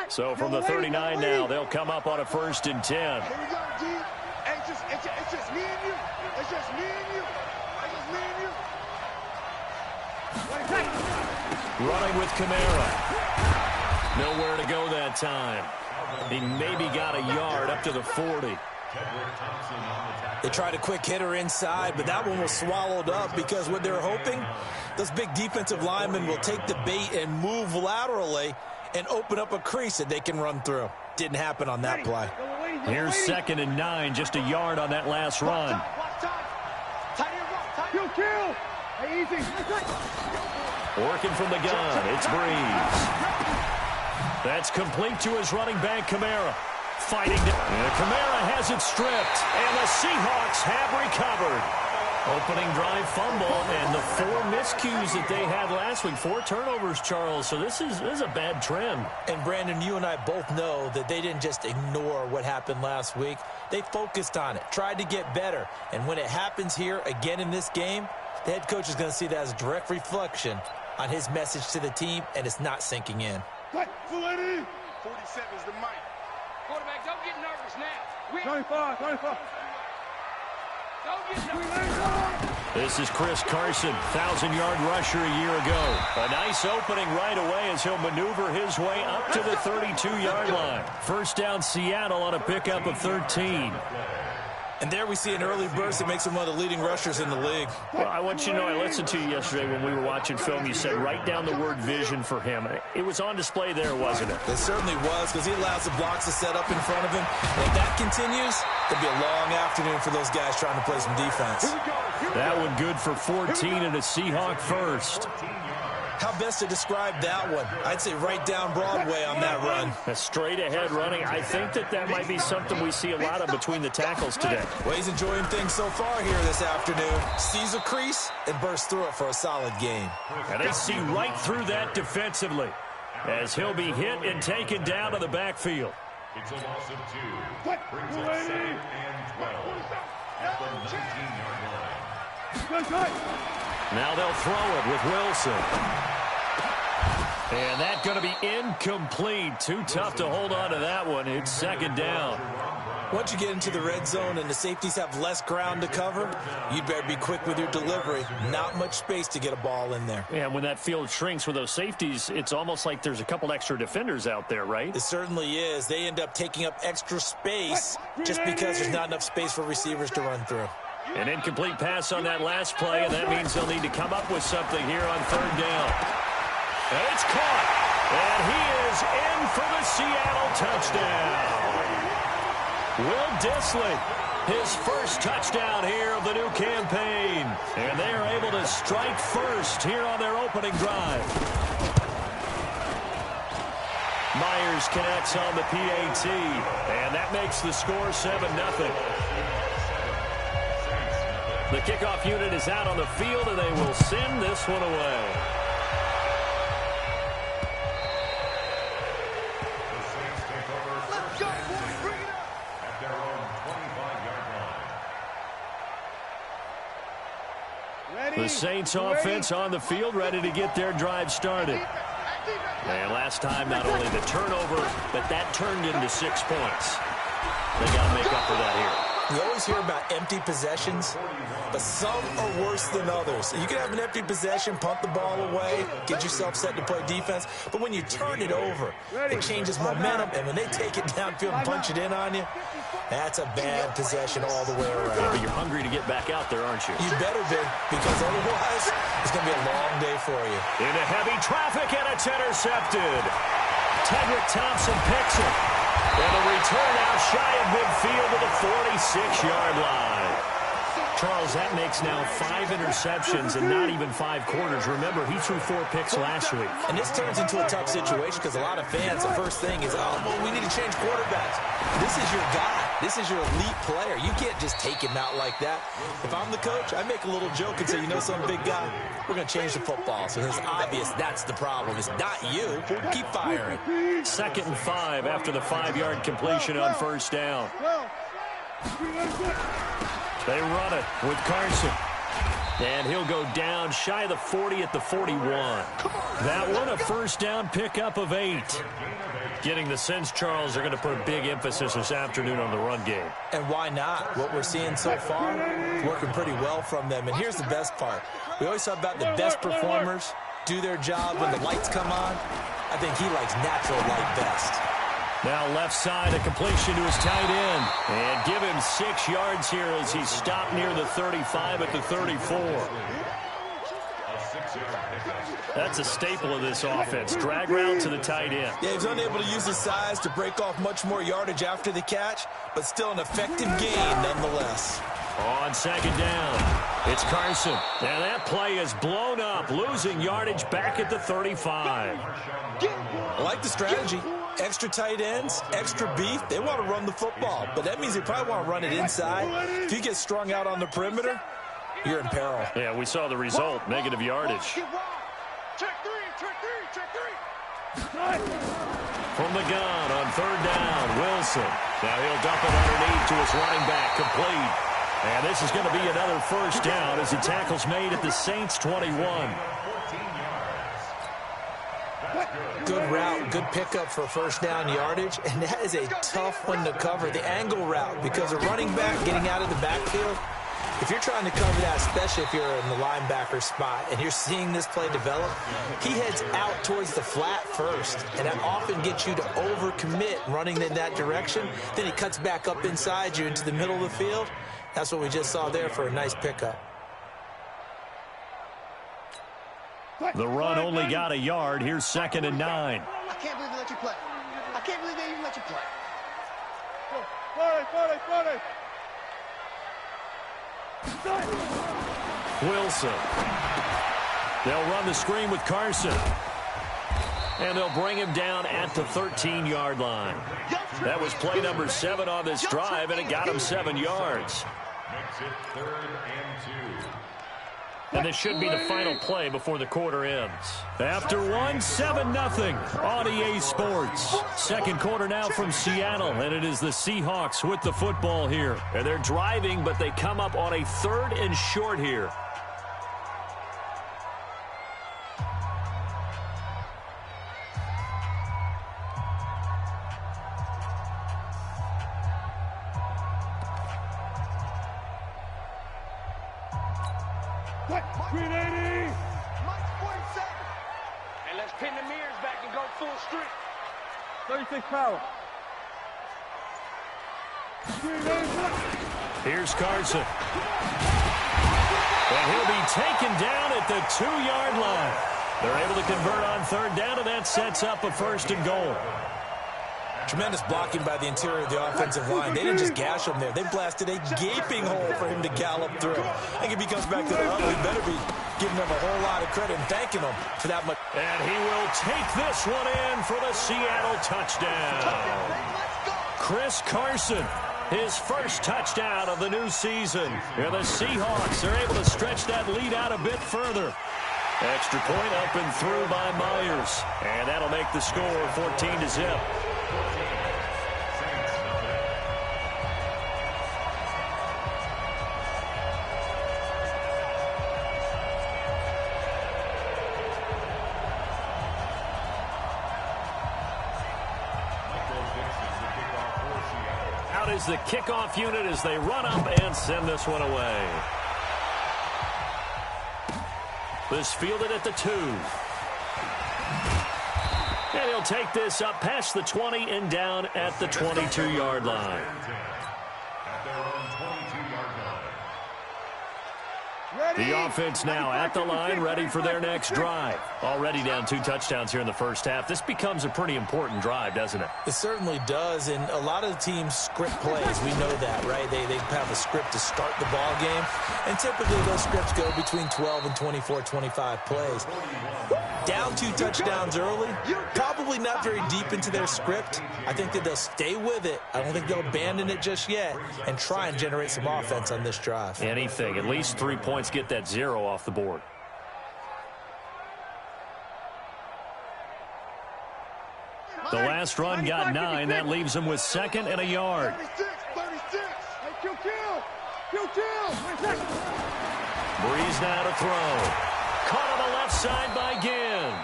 So from the 39 now, they'll come up on a 1st and 10. Here we go, G. Hey, it's just me and you. It's just me and you. It's just me and you. Running with Kamara. Nowhere to go that time. He maybe got a yard up to the 40. They tried a quick hitter inside, but that one was swallowed up because what they're hoping, those big defensive linemen will take the bait and move laterally and open up a crease that they can run through. Didn't happen on that play. Here's 2nd and 9, just a yard on that last run. Kill. Hey, easy. Working from the gun, it's Breeze. That's complete to his running back, Kamara. Fighting. Kamara has it stripped, and the Seahawks have recovered. Opening drive fumble, and the 4 miscues that they had last week. 4 turnovers, Charles, so this is a bad trend. And, Brandon, you and I both know that they didn't just ignore what happened last week. They focused on it, tried to get better. And when it happens here again in this game, the head coach is going to see that as a direct reflection on his message to the team, and it's not sinking in. 47 is the mic. Quarterback, don't get nervous now. 25. Don't get nervous. This is Chris Carson, 1,000-yard rusher a year ago. A nice opening right away as he'll maneuver his way up to the 32-yard line. First down, Seattle on a pickup of 13. And there we see an early burst that makes him one of the leading rushers in the league. Well, I want you to know, I listened to you yesterday when we were watching film. You said write down the word vision for him. It was on display there, wasn't it? It certainly was, because he allows the blocks to set up in front of him. And if that continues, it'll be a long afternoon for those guys trying to play some defense. That one good for 14 and a Seahawk first. How best to describe that one? I'd say right down Broadway on that run. A straight ahead running. I think that might be something we see a lot of between the tackles today. Well, he's enjoying things so far here this afternoon. Sees a crease and bursts through it for a solid game. And they see right through that defensively as he'll be hit and taken down to the backfield. It's a loss of 2. Brings up 2nd and 12 at the 19-yard line. Now they'll throw it with Wilson. And that's going to be incomplete. Too tough to hold on to that one. It's 2nd down. Once you get into the red zone and the safeties have less ground to cover, you'd better be quick with your delivery. Not much space to get a ball in there. Yeah, when that field shrinks with those safeties, it's almost like there's a couple extra defenders out there, right? It certainly is. They end up taking up extra space just because there's not enough space for receivers to run through. An incomplete pass on that last play, and that means they'll need to come up with something here on 3rd down. And it's caught, and he is in for the Seattle touchdown. Will Dissly, his first touchdown here of the new campaign. And they are able to strike first here on their opening drive. Myers connects on the PAT, and that makes the score 7-0. The kickoff unit is out on the field, and they will send this one away. The Saints take over first and 10 at their own 25-yard line. The Saints offense on the field, ready to get their drive started. And last time, not only the turnover, but that turned into 6 points. They got to make up for that here. You always hear about empty possessions, but some are worse than others. You can have an empty possession, punt the ball away, get yourself set to play defense, but when you turn it over, it changes momentum, and when they take it downfield and punch it in on you, that's a bad possession all the way around. Yeah, but you're hungry to get back out there, aren't you? You better be, because otherwise, it's going to be a long day for you. Into heavy traffic, and it's intercepted. Tedrick Thompson picks it. And a return out shy of midfield to the 46-yard line. Charles, that makes now 5 interceptions and not even 5 quarters. Remember, he threw 4 picks last week. And this turns into a tough situation because a lot of fans, the first thing is, oh, well, we need to change quarterbacks. This is your guy. This is your elite player. You can't just take him out like that. If I'm the coach, I make a little joke and say, you know, some big guy, we're going to change the football. So it's obvious that's the problem. It's not you. Keep firing. 2nd and 5 after the 5-yard completion on first down. They run it with Carson. And he'll go down shy of the 40 at the 41. That one, a first down pickup of 8. Getting the sense, Charles, they're going to put a big emphasis this afternoon on the run game. And why not? What we're seeing so far, working pretty well from them. And here's the best part. We always talk about the best performers do their job when the lights come on. I think he likes natural light best. Now left side, a completion to his tight end. And give him 6 yards here as he stopped near the 35 at the 34. That's a staple of this offense. Drag route to the tight end. Yeah, he was unable to use his size to break off much more yardage after the catch, but still an effective gain nonetheless. On second down, it's Carson. Now that play is blown up, losing yardage back at the 35. I like the strategy. Extra tight ends, extra beef. They want to run the football, but that means they probably want to run it inside. If you get strung out on the perimeter, you're in peril. Yeah, we saw the result, negative yardage. Check three. From the gun on third down, Wilson. Now he'll dump it underneath to his running back, complete. And this is going to be another first down as the tackle's made at the Saints' 21. Good route, good pickup for first down yardage, and that is a tough one to cover, the angle route, because a running back getting out of the backfield, if you're trying to cover that, especially if you're in the linebacker spot and you're seeing this play develop, he heads out towards the flat first, and that often gets you to overcommit running in that direction. Then he cuts back up inside you into the middle of the field. That's what we just saw there for a nice pickup. The run only got a yard. Here's 2nd and 9. I can't believe they let you play. I can't believe they even let you play. Wilson. They'll run the screen with Carson. And they'll bring him down at the 13-yard line. That was play number 7 on this drive, and it got him 7 yards. Makes it 3rd and 2. And this should be the final play before the quarter ends. After 7-0 on EA Sports. Second quarter now from Seattle, and it is the Seahawks with the football here. And they're driving, but they come up on a 3rd and short here. And let's pin the mirrors back and go full strength. 36 power. Here's Carson. And he'll be taken down at the 2-yard line. They're able to convert on 3rd down, and that sets up a 1st and goal. Tremendous blocking by the interior of the offensive line. They didn't just gash him there. They blasted a gaping hole for him to gallop through. I think if he comes back to the huddle, he better be giving them a whole lot of credit and thanking them for that much. And he will take this one in for the Seattle touchdown. Chris Carson, his first touchdown of the new season. And the Seahawks are able to stretch that lead out a bit further. Extra point up and through by Myers. And that'll make the score 14-0. Out is the kickoff unit as they run up and send this one away. This fielded at the 2. And he'll take this up past the 20 and down at the 22-yard line. At their own 22-yard line. The offense now at the line, ready for their next drive. Already down 2 touchdowns here in the first half. This becomes a pretty important drive, doesn't it? It certainly does, and a lot of the teams script plays. We know that, right? They have a script to start the ball game, and typically those scripts go between 12 and 24, 25 plays. Down 2 touchdowns early, probably not very deep into their script. I think that they'll stay with it. I don't think they'll abandon it just yet and try and generate some offense on this drive. Anything, at least 3 points, get that 0 off the board. The last run got 9. That leaves them with 2nd and a yard. 36. Hey, kill. Breeze now to throw. Caught on the left side by Ginn.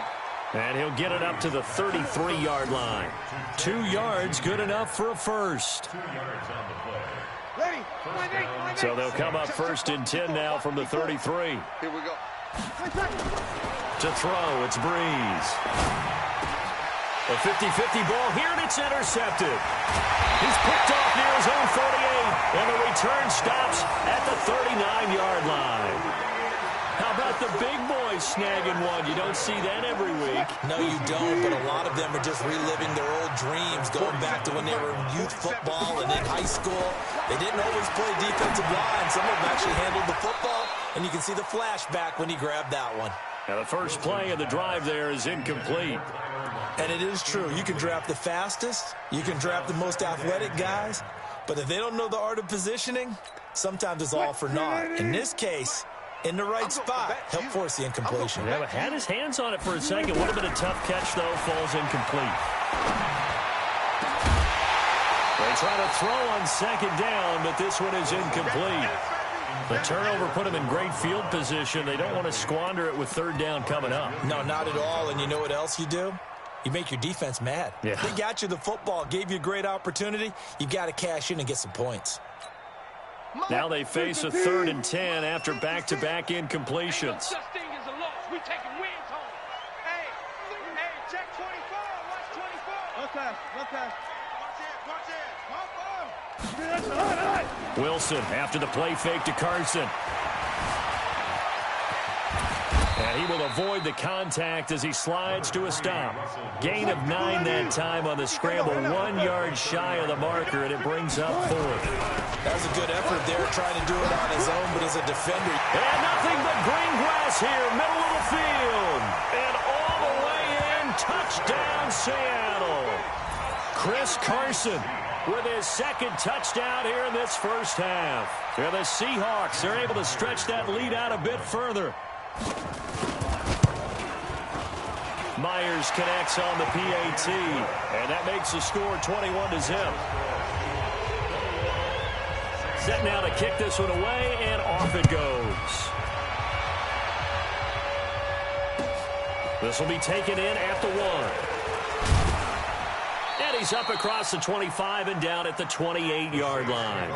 And he'll get it up to the 33-yard line. 2 yards, good enough for a first. 2 yards on the play. Ready? So they'll come up 1st and 10 now from the 33. Here we go. To throw, it's Breeze. A 50-50 ball here, and it's intercepted. He's picked off near his own 48, and the return stops at the 39-yard line. How about the big boys snagging one? You don't see that every week. No, you don't, but a lot of them are just reliving their old dreams, going back to when they were in youth football and in high school. They didn't always play defensive line. Some of them actually handled the football, and you can see the flashback when he grabbed that one. Now, the first play of the drive there is incomplete. And it is true. You can draft the fastest. You can draft the most athletic guys. But if they don't know the art of positioning, sometimes it's all for naught. In this case, in the right spot, help force the incompletion. Yeah, but had his hands on it for a second. Would have been a tough catch, though. Falls incomplete. They try to throw on 2nd down, but this one is incomplete. The turnover put them in great field position. They don't want to squander it with 3rd down coming up. No, not at all. And you know what else you do? You make your defense mad. Yeah. They got you the football, gave you a great opportunity. You got to cash in and get some points. Now they face a 3rd and 10 after back-to-back incompletions. Such thing as a loss. We taking wins home. Hey, check 24. Watch 24. Okay. Punch in. Wilson after the play fake to Carson. And he will avoid the contact as he slides to a stop. Gain of 9 that time on the scramble. 1 yard shy of the marker, and it brings up 4th. That was a good effort there, trying to do it on his own, but as a defender. And nothing but green grass here, middle of the field. And all the way in, touchdown Seattle. Chris Carson with his 2nd touchdown here in this first half. And the Seahawks are able to stretch that lead out a bit further. Myers connects on the PAT, and that makes the score 21-0. Set now to kick this one away, and off it goes. This will be taken in at the 1. And he's up across the 25 and down at the 28-yard line.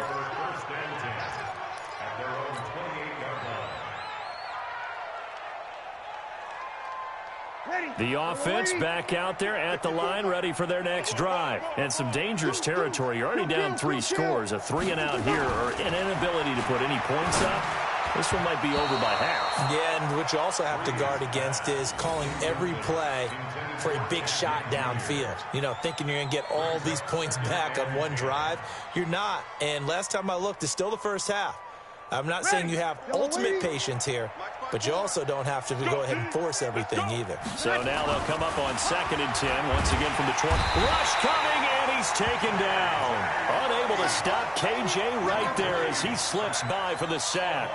The offense back out there at the line, ready for their next drive. And some dangerous territory. You're already down 3 scores. A 3-and-out here, or an inability to put any points up. This one might be over by half. Yeah, and what you also have to guard against is calling every play for a big shot downfield. You know, thinking you're going to get all these points back on one drive. You're not. And last time I looked, it's still the first half. I'm not saying you have ultimate patience here, but you also don't have to go ahead and force everything either. So now they'll come up on 2nd and 10, once again from the 20. Rush coming, and he's taken down. Unable to stop KJ right there as he slips by for the sack.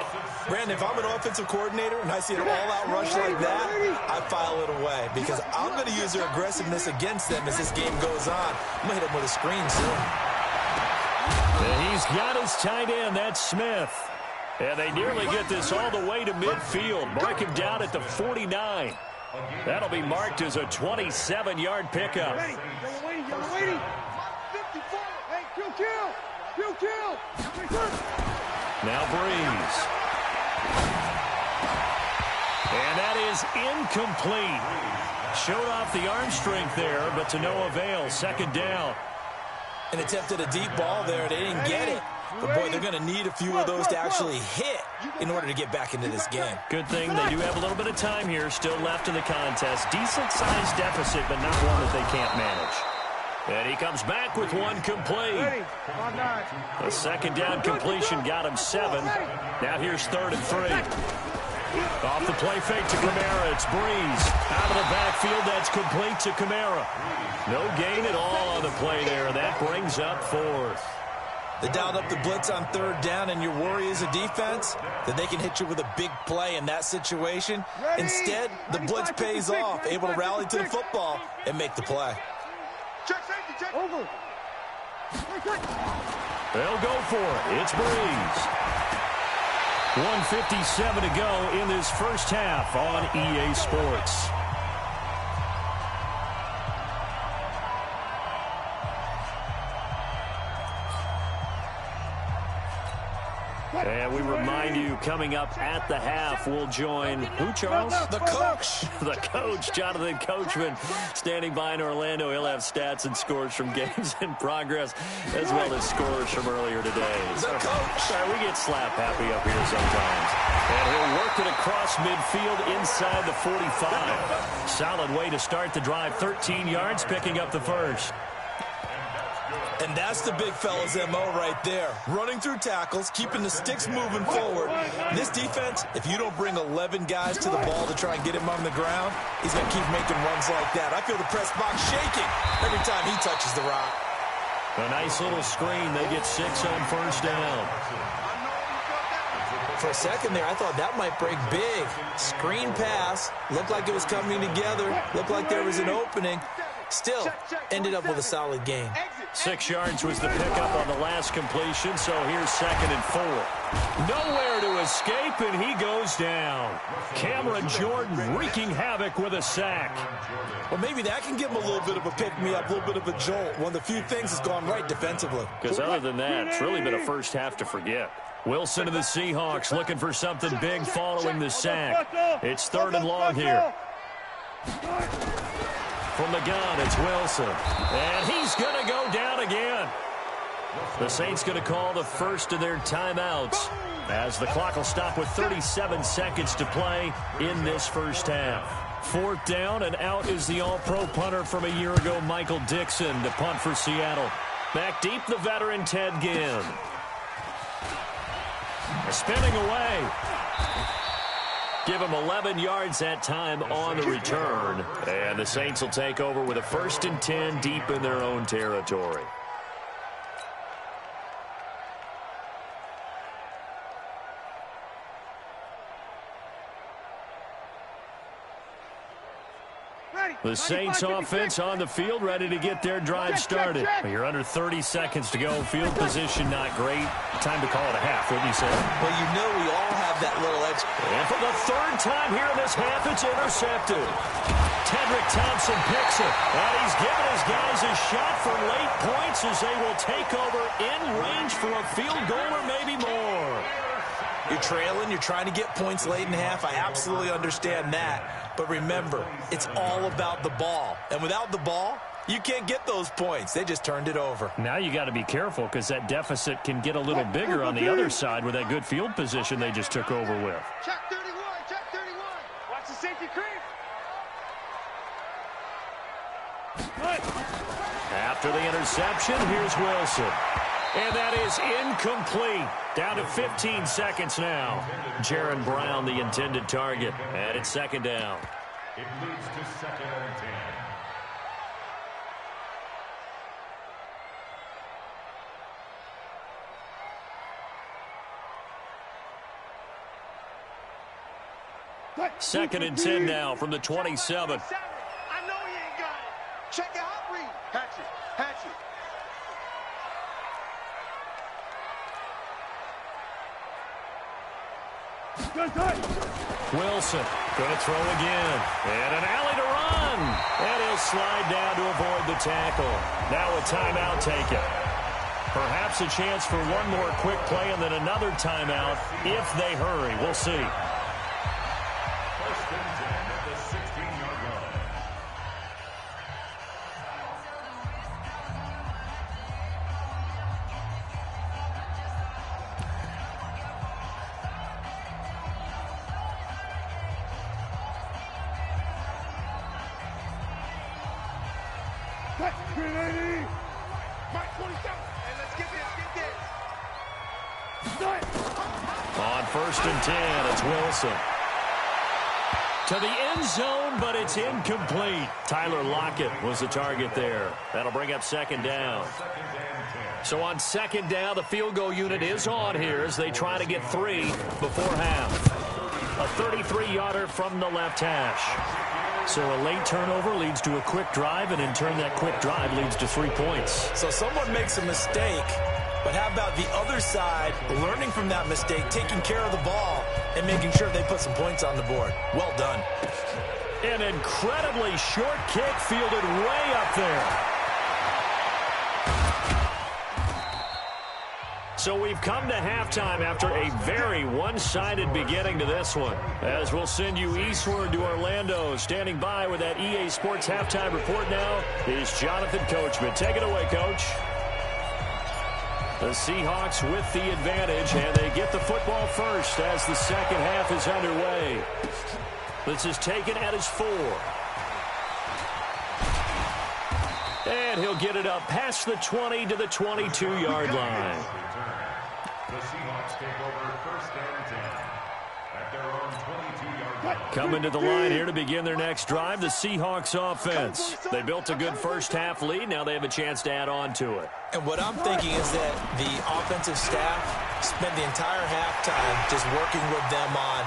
Brandon, if I'm an offensive coordinator and I see an all-out rush like that, I file it away because I'm going to use their aggressiveness against them as this game goes on. I'm going to hit them with a screen soon. And he's got his tight end, that's Smith. And they nearly get this all the way to midfield. Mark him down at the 49. That'll be marked as a 27-yard pickup. Ready. Y'all waiting. 54. Hey, kill. Now Breeze. And that is incomplete. Showed off the arm strength there, but to no avail. 2nd down. And attempted a deep ball there. They didn't get it. But, boy, they're going to need a few of those to actually hit in order to get back into this game. Good thing they do have a little bit of time here still left in the contest. Decent-sized deficit, but not one that they can't manage. And he comes back with one complete. A 2nd down completion got him 7. Now here's 3rd and 3. Off the play fake to Kamara. It's Breeze. Out of the backfield, that's complete to Kamara. No gain at all on the play there. That brings up 4th. They dialed up the blitz on 3rd down, and your worry as a defense that they can hit you with a big play in that situation. Instead, the blitz pays off, able to rally to the football and make the play. Over. They'll go for it. It's Breeze. 1:57 to go in this first half on EA Sports. And we remind you, coming up at the half, we'll join who, Charles? The coach. The coach, Jonathan Coachman, standing by in Orlando. He'll have stats and scores from games in progress, as well as scores from earlier today. The coach. Sorry, we get slap happy up here sometimes. And he'll work it across midfield inside the 45. Solid way to start the drive. 13 yards, picking up the first. And that's the big fella's MO right there. Running through tackles, keeping the sticks moving forward. This defense, if you don't bring 11 guys to the ball to try and get him on the ground, he's going to keep making runs like that. I feel the press box shaking every time he touches the rock. A nice little screen. They get 6 on first down. For a second there, I thought that might break big. Screen pass. Looked like it was coming together. Looked like there was an opening. Still, ended up with a solid gain. 6 yards was the pickup on the last completion, so here's 2nd and 4. Nowhere to escape, and he goes down. Cameron Jordan wreaking havoc with a sack. Well, maybe that can give him a little bit of a pick-me-up, a little bit of a jolt. One of the few things that's gone right defensively. Because other than that, it's really been a first half to forget. Wilson and the Seahawks looking for something big following the sack. It's 3rd and long here. From the gun, it's Wilson. And he's going to go down again. The Saints going to call the first of their timeouts as the clock will stop with 37 seconds to play in this first half. 4th down, and out is the all-pro punter from a year ago, Michael Dixon, to punt for Seattle. Back deep, the veteran Ted Ginn. Spinning away. Give him 11 yards that time on the return. And the Saints will take over with a 1st and 10 deep in their own territory. The Saints offense on the field, ready to get their drive started. You're under 30 seconds to go. Field position not great. Time to call it a half, wouldn't you say? Well, you know we all have that little edge. And for the 3rd time here in this half, it's intercepted. Tedrick Thompson picks it. And he's giving his guys a shot for late points as they will take over in range for a field goal or maybe more. You're trailing. You're trying to get points late in the half. I absolutely understand that. But remember, it's all about the ball. And without the ball, you can't get those points. They just turned it over. Now you got to be careful because that deficit can get a little bigger on the other side with that good field position they just took over with. Check 31, check 31. Watch the safety creep. After the interception, here's Wilson. And that is incomplete. Down to 15 seconds now. Jaron Brown, the intended target. And it's 2nd down. It leads to 2nd and 10. Second and 10 now from the 27. I know he ain't got it. Check your hot read. Hatch it. Hatch it. Wilson going to throw again. And an alley to run. And he'll slide down to avoid the tackle. Now a timeout taken. Perhaps a chance for one more quick play and then another timeout if they hurry. We'll see. 1st and 10 at the 16-yard line. On 1st and 10, it's Wilson. To the end zone, but it's incomplete. Tyler Lockett was the target there. That'll bring up 2nd down. So on 2nd down, the field goal unit is on here as they try to get 3 before half. A 33-yarder from the left hash. So a late turnover leads to a quick drive, and in turn that quick drive leads to 3 points. So someone makes a mistake, But how about the other side, learning from that mistake, taking care of the ball, and making sure they put some points on the board? Well done. An incredibly short kick fielded way up there. So we've come to halftime after a very one-sided beginning to this one. As we'll send you eastward to Orlando. Standing by with that EA Sports halftime report now is Jonathan Coachman. Take it away, Coach. The Seahawks with the advantage, and they get the football first as the second half is underway. This is taken at his 4. And he'll get it up past the 20 to the 22-yard line. The Seahawks take over first and 10 at their own 22-yard line. Coming to the line here to begin their next drive, the Seahawks offense. They built a good first-half lead. Now they have a chance to add on to it. And what I'm thinking is that the offensive staff spent the entire halftime just working with them on,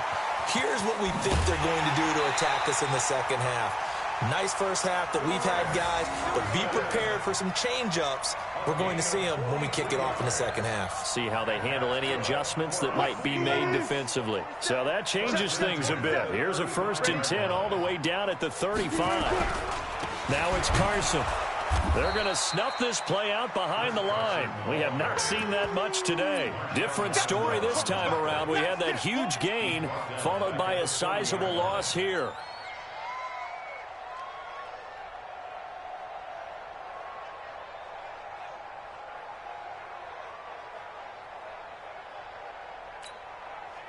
here's what we think they're going to do to attack us in the second half. Nice first half that we've had, guys, but be prepared for some change-ups. We're going to see them when we kick it off in the second half. See how they handle any adjustments that might be made defensively. So that changes things a bit. Here's a 1st and 10 all the way down at the 35. Now it's Carson. They're going to snuff this play out behind the line. We have not seen that much today. Different story this time around. We had that huge gain followed by a sizable loss here.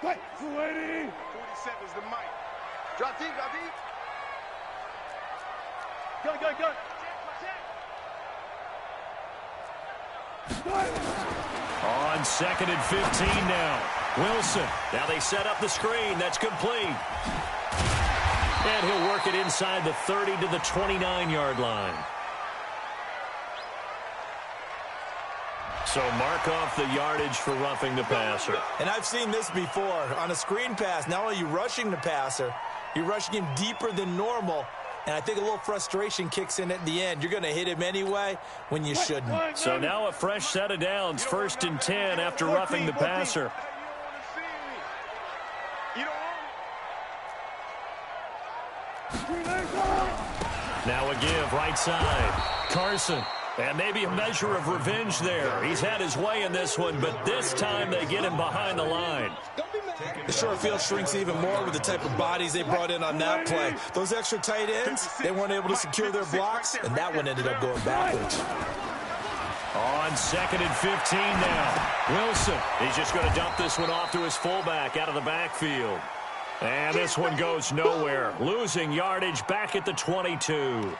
Fight, 280. 47's the mic. Drop deep, drop deep. Go. On 2nd and 15 now. Wilson. Now they set up the screen. That's complete. And he'll work it inside the 30 to the 29-yard line. So mark off the yardage for roughing the passer. And I've seen this before. On a screen pass, not only are you rushing the passer, you're rushing him deeper than normal. And I think a little frustration kicks in at the end. You're going to hit him anyway when you shouldn't. So now a fresh set of downs. 1st and 10 after roughing the passer. Now a give right side. Carson. And maybe a measure of revenge there. He's had his way in this one, but this time they get him behind the line. The short field shrinks even more with the type of bodies they brought in on that play. Those extra tight ends, they weren't able to secure their blocks, and that one ended up going backwards. On 2nd and 15 now. Wilson. He's just going to dump this one off to his fullback out of the backfield. And this one goes nowhere. Losing yardage back at the 22.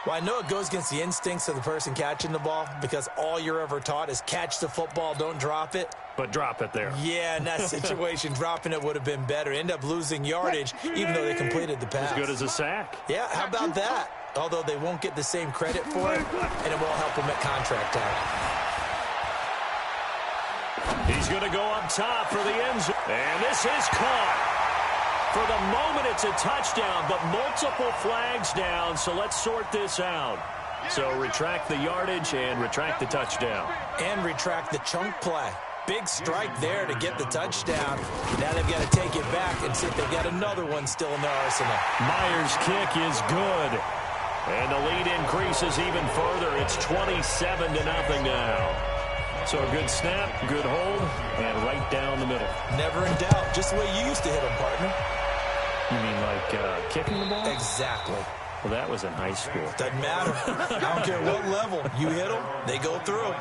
Well, I know it goes against the instincts of the person catching the ball because all you're ever taught is catch the football, don't drop it. But drop it there. Yeah, in that situation, dropping it would have been better. End up losing yardage even though they completed the pass. As good as a sack. Yeah, how about that? Although they won't get the same credit for it, and it won't help them at contract time. He's going to go up top for the end zone. And this is caught. For the moment, it's a touchdown, but multiple flags down, so let's sort this out. So retract the yardage and retract the touchdown. And retract the chunk play. Big strike there to get the touchdown. Now they've got to take it back and see if they've got another one still in their arsenal. Myers' kick is good. And the lead increases even further. It's 27-0 now. So a good snap, good hold, and right down the middle. Never in doubt. Just the way you used to hit them, partner. You mean like kicking the ball? Exactly. Well, that was in high school. Doesn't matter. I don't care what level. You hit them, they go through.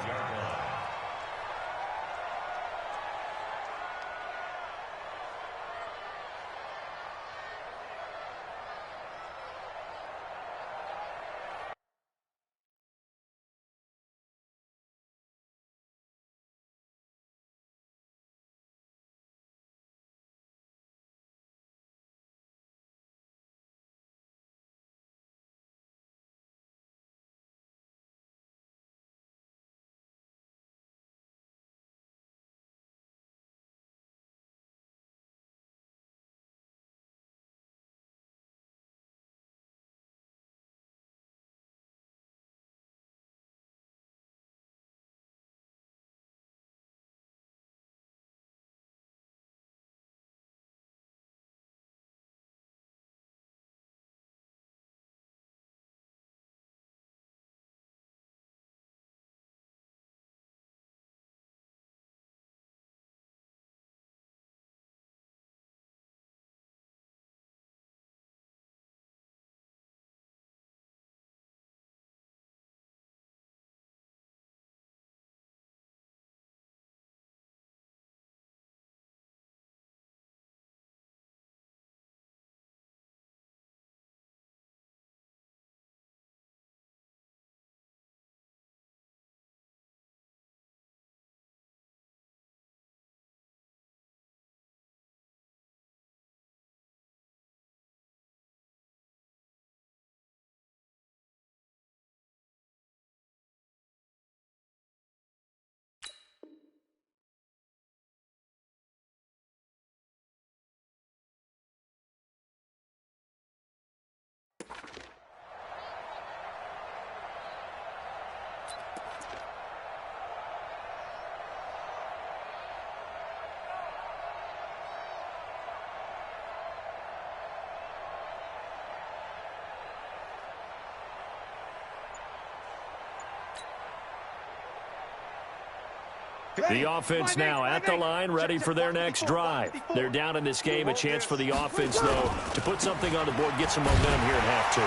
The offense now at the line, ready for their next drive. They're down in this game. A chance for the offense, though, to put something on the board, get some momentum here at half two.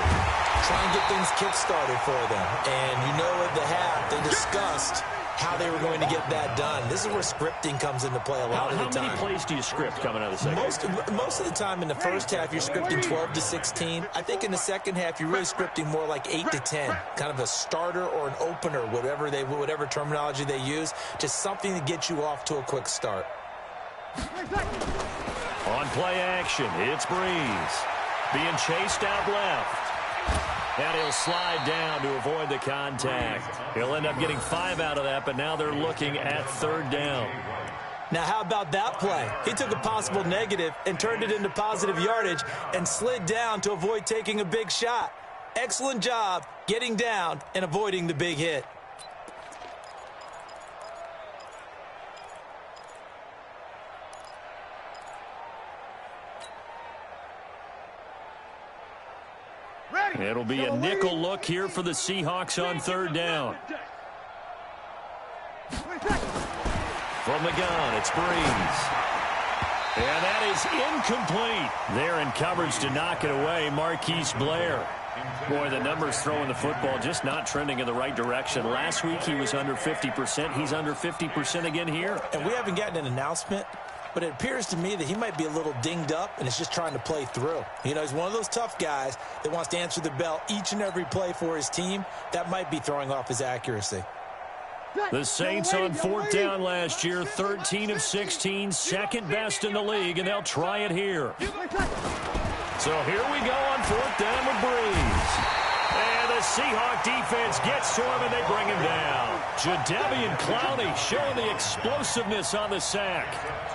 Try and get things kick-started for them. And you know at the half, they discussed how they were going to get that done. This is where scripting comes into play a lot of the time. How many plays do you script coming out of the second half? Most of the time in the first half, you're scripting 12 to 16. I think in the second half, you're really scripting more like 8 to 10. Kind of a starter or an opener, whatever terminology they use. Just something to get you off to a quick start. On play action, it's Breeze. Being chased out left. And he'll slide down to avoid the contact. He'll end up getting 5 out of that, but now they're looking at third down. Now, how about that play? He took a possible negative and turned it into positive yardage and slid down to avoid taking a big shot. Excellent job getting down and avoiding the big hit. It'll be a nickel look here for the Seahawks on third down. From the gun, it's Breeze. And that is incomplete. There in coverage to knock it away, Marquise Blair. Boy, the numbers throwing the football just not trending in the right direction. Last week he was under 50%. He's under 50% again here. And we haven't gotten an announcement, but it appears to me that he might be a little dinged up and is just trying to play through. You know, he's one of those tough guys that wants to answer the bell each and every play for his team. That might be throwing off his accuracy. The Saints on fourth down last year, 13 of 16, second best in the league, and they'll try it here. So here we go on fourth down with Breeze. And the Seahawk defense gets to him, and they bring him down. Jadeveon Clowney showing the explosiveness on the sack.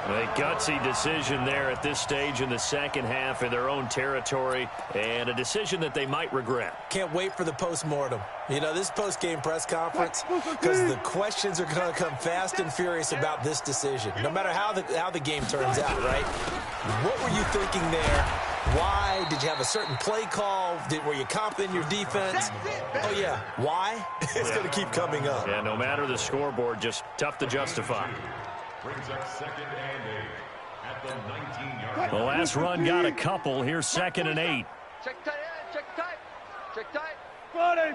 A gutsy decision there at this stage in the second half in their own territory, and a decision that they might regret. Can't wait for the postmortem. You know, this post-game press conference, because the questions are going to come fast and furious about this decision, no matter how the game turns out, right? What were you thinking there? Why? Did you have a certain play call? Were you confident in your defense? Oh, yeah. Why? It's going to keep coming up. Yeah, no matter the scoreboard, just tough to justify. Brings up 2nd and 8 at the 19-yard The line. last run got a couple. Here's 2nd and 8. Check tight end, check tight. Check tight. Friday.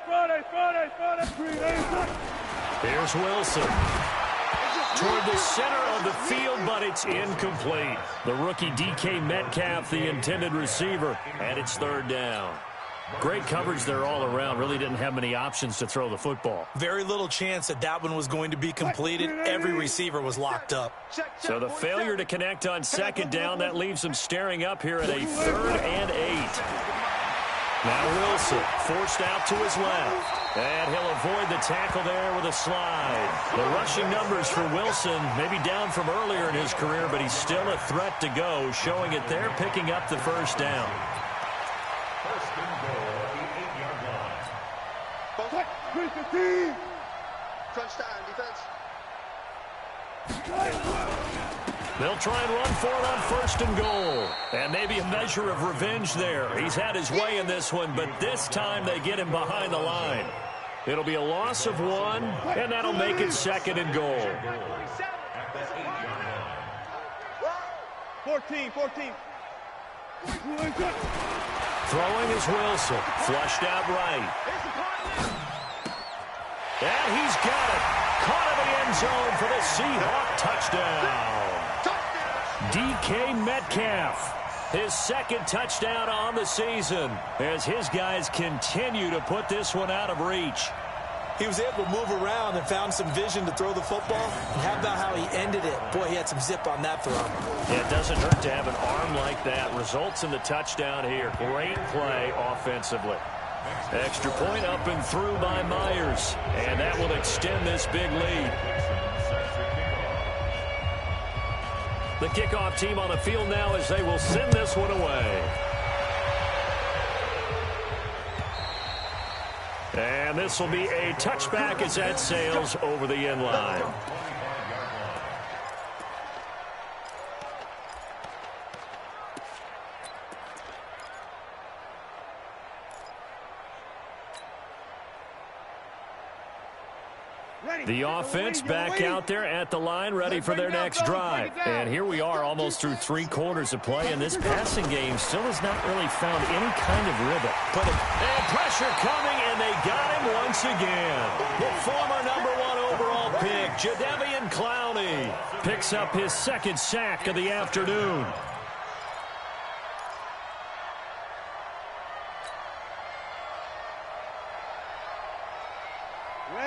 Here's Wilson. Toward the center of the field, but it's incomplete. The rookie DK Metcalf, the intended receiver, and it's third down. Great coverage there all around. Really didn't have many options to throw the football. Very little chance that one was going to be completed. Every receiver was locked up. So the failure to connect on second down, that leaves them staring up here at a 3rd and 8. Now Wilson forced out to his left. And he'll avoid the tackle there with a slide. The rushing numbers for Wilson maybe down from earlier in his career, but he's still a threat to go, showing it there, picking up the first down. First and goal at the 8-yard line. Crunch down, defense. They'll try and run for it on 1st and goal. And maybe a measure of revenge there. He's had his way in this one, but this time they get him behind the line. It'll be a loss of 1, and that'll make it 2nd and goal. At the 8-yard line. 14. Throwing is Wilson. Flushed out right. And he's got it. Caught in the end zone for the Seahawk touchdown. DK Metcalf, his 2nd touchdown on the season, as his guys continue to put this one out of reach. He was able to move around and found some vision to throw the football. And how about how he ended it? Boy, he had some zip on that throw. Yeah, it doesn't hurt to have an arm like that. Results in the touchdown here. Great play offensively. Extra point up and through by Myers. And that will extend this big lead. The kickoff team on the field now as they will send this one away. And this will be a touchback as that sails over the end line. The offense back out there at the line, ready for their next drive. And here we are, almost through 3 quarters of play, and this passing game still has not really found any kind of rhythm. And pressure coming, and they got him once again. The former #1 overall pick, Jadeveon Clowney, picks up his 2nd sack of the afternoon.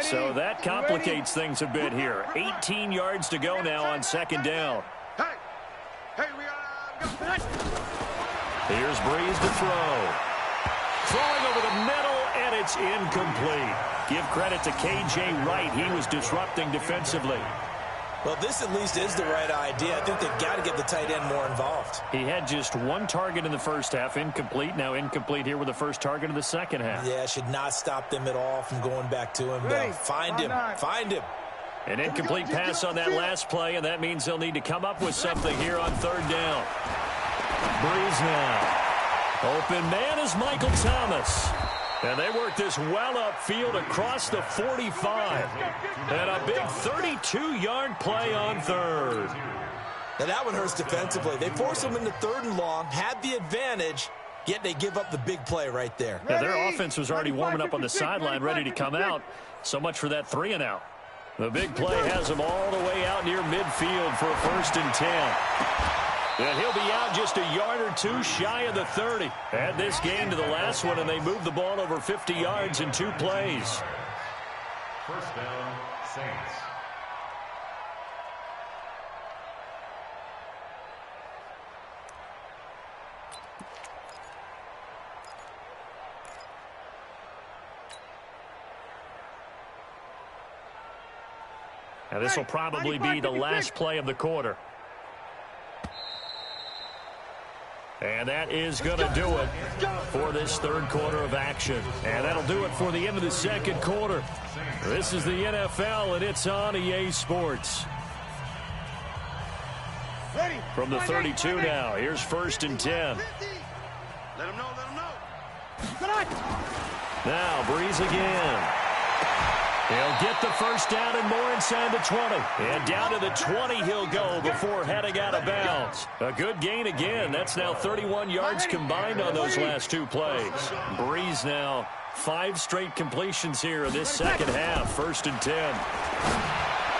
So that complicates things a bit here. 18 yards to go now on 2nd down. Here's Breeze to throw. Throwing over the middle, and it's incomplete. Give credit to K.J. Wright. He was disrupting defensively. Well, this at least is the right idea. I think they've got to get the tight end more involved. He had just 1 target in the first half, incomplete. Now incomplete here with the first target of the second half. Yeah, should not stop them at all from going back to him. Find him. Find him. An incomplete pass on that last play, and that means they'll need to come up with something here on 3rd down. Breeze now. Open man is Michael Thomas. And they work this well upfield across the 45. And a big 32-yard play on 3rd. Now that one hurts defensively. They force them into 3rd and long, had the advantage, yet they give up the big play right there. Yeah, their offense was already warming up on the sideline, ready to come out. So much for that 3 and out. The big play has them all the way out near midfield for a 1st and 10. And he'll be out just a yard or 2 shy of the 30. Add this game to the last one, and they moved the ball over 50 yards in 2 plays. 1st down, Saints. Now this will probably be the last play of the quarter. And that is going to do it for this 3rd quarter of action. And that'll do it for the end of the 2nd quarter. This is the NFL, and it's on EA Sports. From the 32 now, here's 1st and 10. Let him know. Now, Breeze again. He'll get the 1st down and more inside the 20. And down to the 20 he'll go before heading out of bounds. A good gain again. That's now 31 yards combined on those last 2 plays. Breeze now 5 straight completions here in this 2nd half. 1st and 10.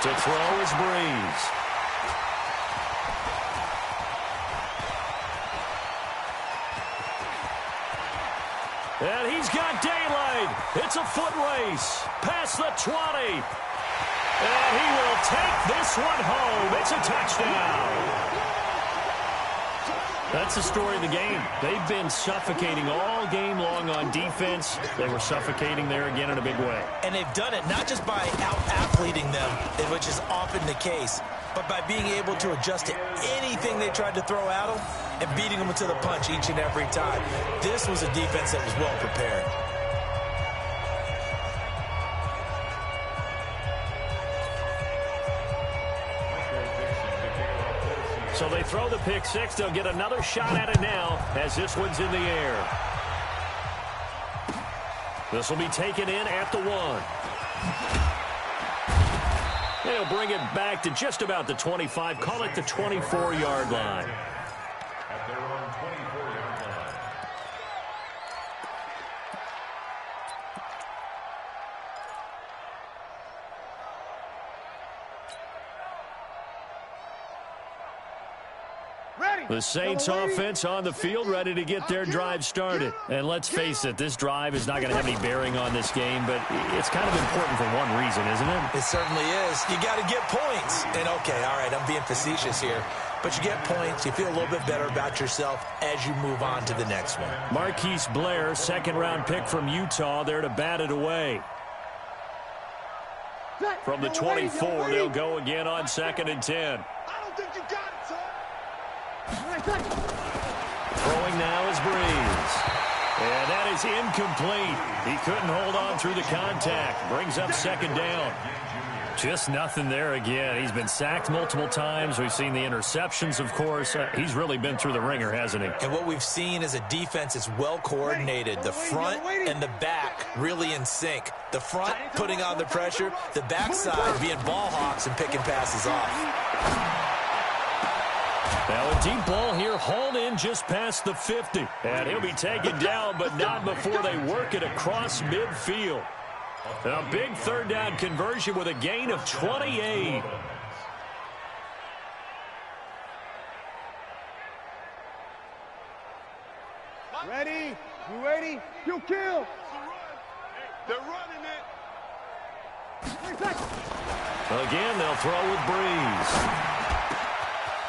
To throw is Breeze. And he's got daylight. It's a foot race. Past the 20. And he will take this one home. It's a touchdown. That's the story of the game. They've been suffocating all game long on defense. They were suffocating there again in a big way. And they've done it not just by out-athleting them, which is often the case, but by being able to adjust to anything they tried to throw at them and beating them to the punch each and every time. This was a defense that was well prepared. So they throw the pick 6. They'll get another shot at it now as this one's in the air. This will be taken in at the 1. They'll bring it back to just about the 25. Call it the 24-yard line. At their own 24-yard line. The Saints offense on the field, ready to get their drive started. And let's face it, this drive is not going to have any bearing on this game, but it's kind of important for one reason, isn't it? It certainly is. You got to get points. And, okay, all right, I'm being facetious here. But you get points, you feel a little bit better about yourself as you move on to the next one. Marquise Blair, 2nd-round pick from Utah, there to bat it away. From the 24, they'll go again on 2nd and 10. I don't think you got it, son. Throwing now is Breeze. And that is incomplete. He couldn't hold on through the contact. Brings up second down. Just nothing there again. He's been sacked multiple times. We've seen the interceptions, of course. He's really been through the ringer, hasn't he? And what we've seen is a defense that's well coordinated. The front and the back really in sync. The front putting on the pressure, the backside being ball hawks and picking passes off. Now a deep ball here, hauled in just past the 50. And he'll be taken down, but not before they work it across midfield. A big third down conversion with a gain of 28. Ready? You ready? You kill. They're running it. Again, they'll throw with Breeze.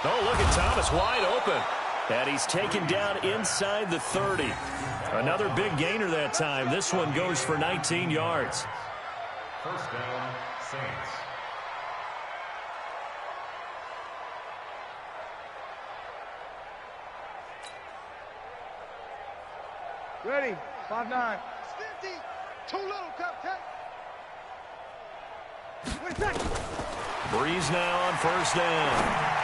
Oh, look at Thomas wide open. And he's taken down inside the 30. Another big gainer that time. This one goes for 19 yards. First down, Saints. Ready? 5-9. 50. Too little, Cupcake. Breeze now on first down.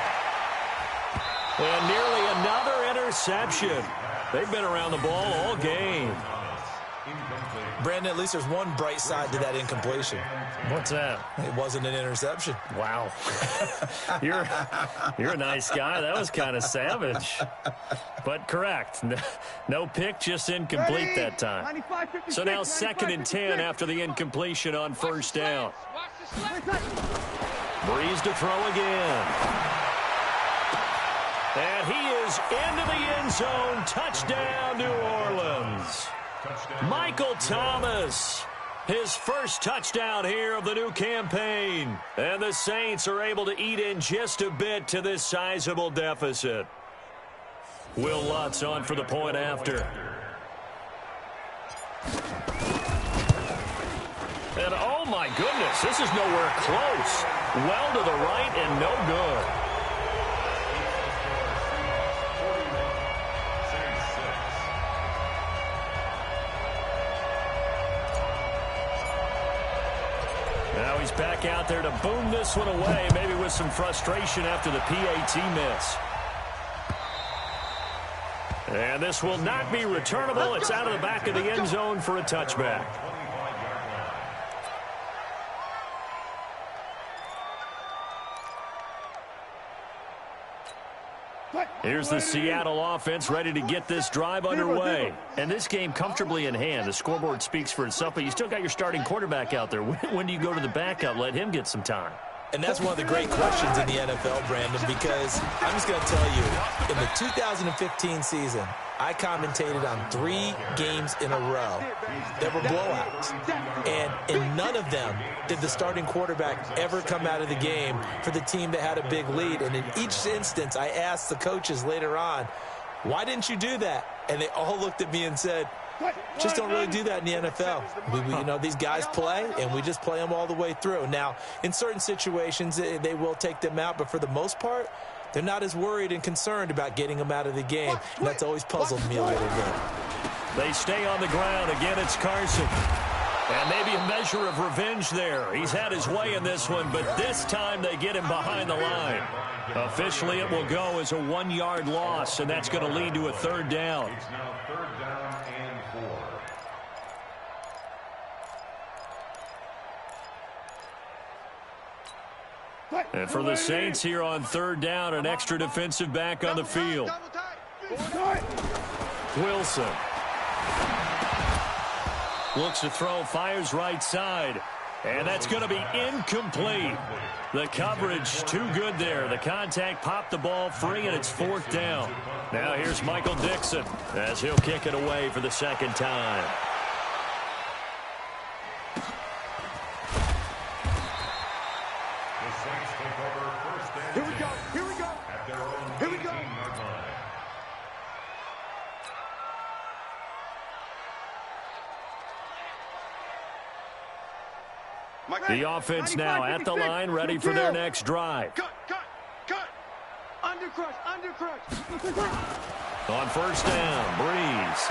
And nearly another interception. They've been around the ball all game. Brandon, at least there's one bright side to that incompletion. What's that? It wasn't an interception. Wow. You're a nice guy. That was kind of savage. But correct. No pick, just incomplete that time. So now 2nd and 10 after the incompletion on first down. Breeze to throw again. And he is into the end zone. Touchdown, New Orleans. Michael Thomas, his first touchdown here of the new campaign. And the Saints are able to eat in just a bit to this sizable deficit. Will Lutz on for the point after. And oh my goodness, this is nowhere close. Well to the right and no good. Now he's back out there to boom this one away, maybe with some frustration after the PAT miss. And this will not be returnable. It's out of the back of the end zone for a touchback. Here's the Seattle offense ready to get this drive underway. And this game comfortably in hand. The scoreboard speaks for itself, but you still got your starting quarterback out there. When do you go to the backup? Let him get some time. And that's one of the great questions in the NFL, Brandon, because I'm just going to tell you, in the 2015 season, I commentated on 3 games in a row that were blowouts. And in none of them did the starting quarterback ever come out of the game for the team that had a big lead. And in each instance, I asked the coaches later on, why didn't you do that? And they all looked at me and said, just don't really do that in the NFL. You know, these guys play, and we just play them all the way through. Now, in certain situations, they will take them out, but for the most part, they're not as worried and concerned about getting them out of the game. And that's always puzzled me a little bit. They stay on the ground. Again, it's Carson. And maybe a measure of revenge there. He's had his way in this one, but this time they get him behind the line. Officially, it will go as a 1-yard loss, and that's going to lead to a third down. It's now 3rd down and 4. And for the Saints here on 3rd down, an extra defensive back on the field. Wilson. Looks to throw, fires right side. And that's going to be incomplete. The coverage too good there. The contact popped the ball free, and it's 4th down. Now here's Michael Dixon as he'll kick it away for the 2nd time. The Saints take over 1st and 10. Here we go. Here we go. At their own Here we go. 18-yard line. The offense now at the line, ready for their next drive. Cut. Undercrush. On first down, Breeze.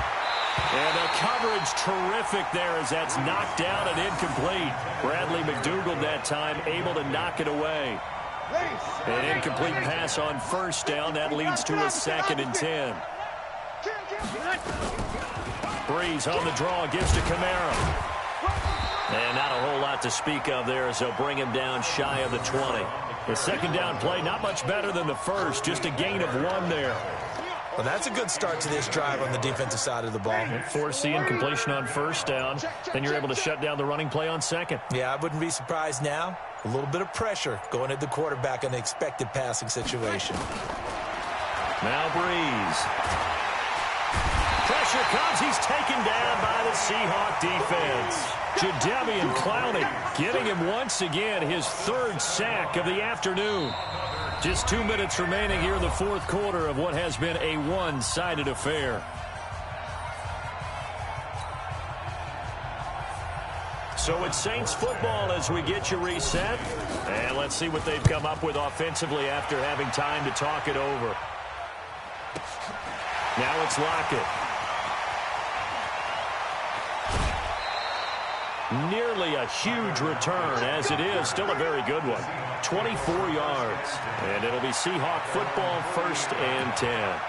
And the coverage terrific there as that's knocked down and incomplete. Bradley McDougald that time able to knock it away. An incomplete pass on first down. That leads to a 2nd and 10. Breeze on the draw, gives to Kamara. And not a whole lot to speak of there as they'll bring him down shy of the 20. The second down play, not much better than the first, just a gain of 1 there. Well, that's a good start to this drive on the defensive side of the ball. Force the incompletion on first down, then you're able to shut down the running play on second. Yeah, I wouldn't be surprised now. A little bit of pressure going at the quarterback in the expected passing situation. Now Breeze. Pressure comes. He's taken down by the Seahawk defense. Jadeveon Clowney getting him once again his 3rd sack of the afternoon. Just 2 minutes remaining here in the 4th quarter of what has been a one-sided affair. So it's Saints football as we get you reset. And let's see what they've come up with offensively after having time to talk it over. Now it's Lockett. Nearly a huge return, as it is still a very good one. 24 yards. And it'll be Seahawk football, 1st and 10.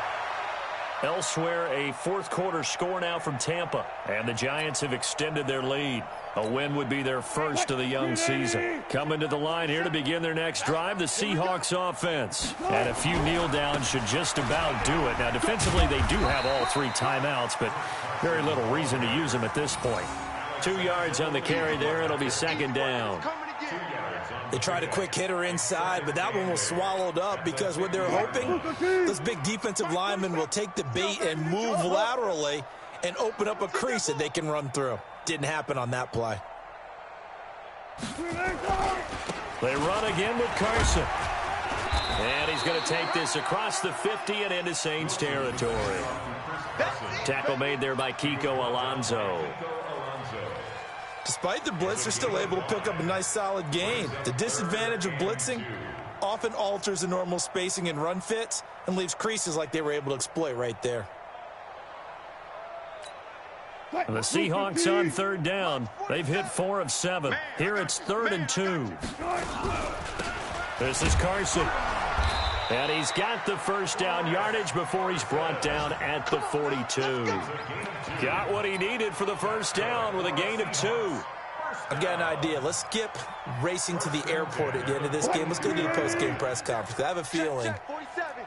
Elsewhere, a 4th quarter score now from Tampa. And the Giants have extended their lead. A win would be their first of the young season. Coming to the line here to begin their next drive, the Seahawks offense. And a few kneel downs should just about do it. Now, defensively, they do have all 3 timeouts, but very little reason to use them at this point. 2 yards on the carry there. It'll be 2nd down. They tried a quick hitter inside, but that one was swallowed up because what they're hoping, this big defensive lineman will take the bait and move laterally and open up a crease that they can run through. Didn't happen on that play. They run again with Carson. And he's going to take this across the 50 and into Saints territory. Tackle made there by Kiko Alonso. Despite the blitz, they're still able to pick up a nice solid gain. The disadvantage of blitzing often alters the normal spacing and run fits and leaves creases like they were able to exploit right there. And the Seahawks on 3rd down. They've hit 4 of 7. Here it's 3rd and 2. This is Carson. And he's got the first down yardage before he's brought down at the 42. Got what he needed for the first down with a gain of 2. I've got an idea. Let's skip racing to the airport at the end of this game. Let's go to the post-game press conference. I have a feeling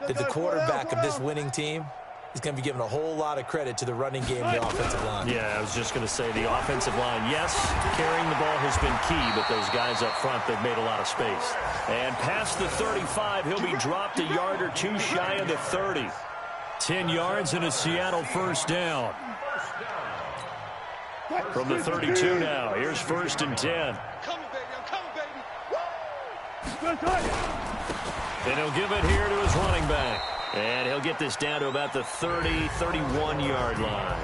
that the quarterback of this winning team is going to be given a whole lot of credit to the running game and the offensive line. Yeah, I was just going to say the offensive line, yes, carrying the ball has been key, but those guys up front, they've made a lot of space. And past the 35, he'll be dropped a yard or 2 shy of the 30. 10 yards and a Seattle first down. From the 32 now, here's 1st and 10. And he'll give it here to his running back. And he'll get this down to about the 30, 31-yard line.